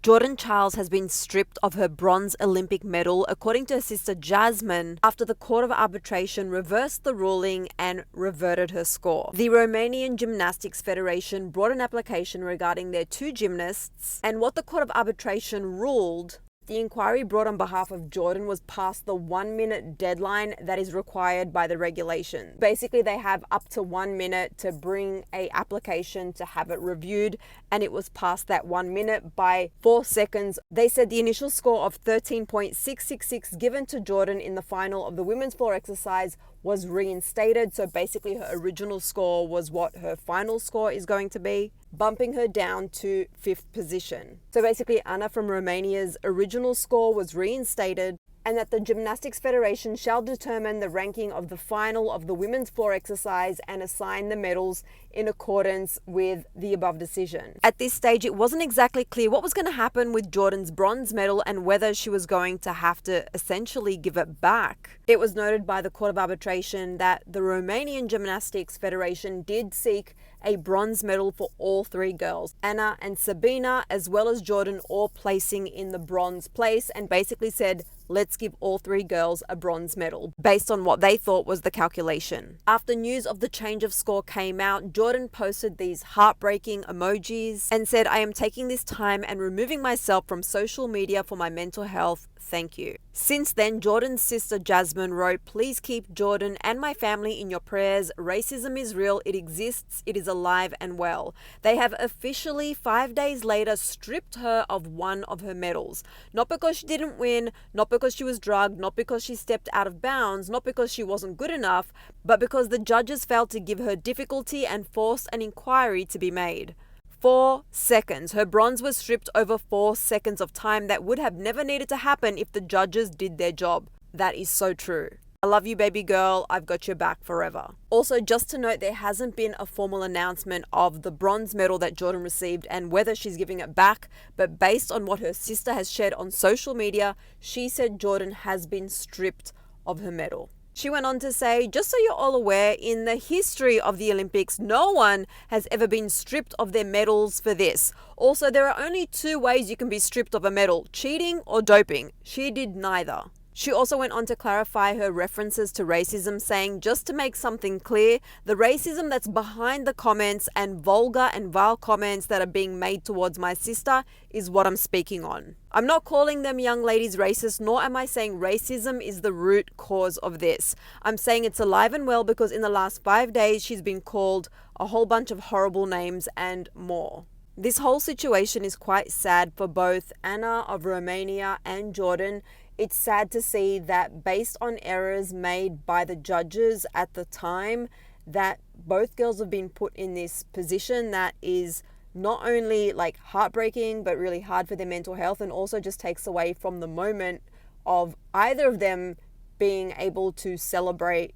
Jordan Chiles has been stripped of her bronze Olympic medal, according to her sister Jasmine, after the Court of Arbitration reversed the ruling and reverted her score. The Romanian Gymnastics Federation brought an application regarding their two gymnasts, and what the Court of Arbitration ruled, the inquiry brought on behalf of Jordan was past the 1 minute deadline that is required by the regulation. Basically, they have up to 1 minute to bring a application to have it reviewed, and it was past that 1 minute by 4 seconds. They said the initial score of 13.666 given to Jordan in the final of the women's floor exercise was reinstated. So basically her original score was what her final score is going to be, bumping her down to 5th position. So basically Anna from Romania's original score was reinstated, and that the Gymnastics Federation shall determine the ranking of the final of the women's floor exercise and assign the medals in accordance with the above decision. At this stage, it wasn't exactly clear what was going to happen with Jordan's bronze medal and whether she was going to have to essentially give it back. It was noted by the Court of Arbitration that the Romanian Gymnastics Federation did seek a bronze medal for all three girls, Anna and Sabina, as well as Jordan, all placing in the bronze place, and basically said, let's give all three girls a bronze medal, based on what they thought was the calculation. After news of the change of score came out, Jordan posted these heartbreaking emojis and said, I am taking this time and removing myself from social media for my mental health. Thank you. Since then, Jordan's sister Jasmine wrote, please keep Jordan and my family in your prayers. Racism is real. It exists. It is alive and well. They have officially 5 days later stripped her of one of her medals. Not because she didn't win, not because she was drugged, not because she stepped out of bounds, not because she wasn't good enough, but because the judges failed to give her difficulty and forced an inquiry to be made. 4 seconds. Her bronze was stripped over 4 seconds of time that would have never needed to happen if the judges did their job. That is so true. I love you, baby girl. I've got your back forever. Also, just to note, there hasn't been a formal announcement of the bronze medal that Jordan received and whether she's giving it back, but based on what her sister has shared on social media, she said Jordan has been stripped of her medal. She went on to say, just so you're all aware, in the history of the Olympics, no one has ever been stripped of their medals for this. Also, there are only 2 ways you can be stripped of a medal, cheating or doping. She did neither. She also went on to clarify her references to racism, saying, just to make something clear, the racism that's behind the comments and vulgar and vile comments that are being made towards my sister is what I'm speaking on. I'm not calling them young ladies racist, nor am I saying racism is the root cause of this. I'm saying it's alive and well because in the last 5 days, she's been called a whole bunch of horrible names and more. This whole situation is quite sad for both Anna of Romania and Jordan. It's sad to see that based on errors made by the judges at the time, that both girls have been put in this position that is not only like heartbreaking, but really hard for their mental health, and also just takes away from the moment of either of them being able to celebrate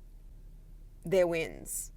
their wins.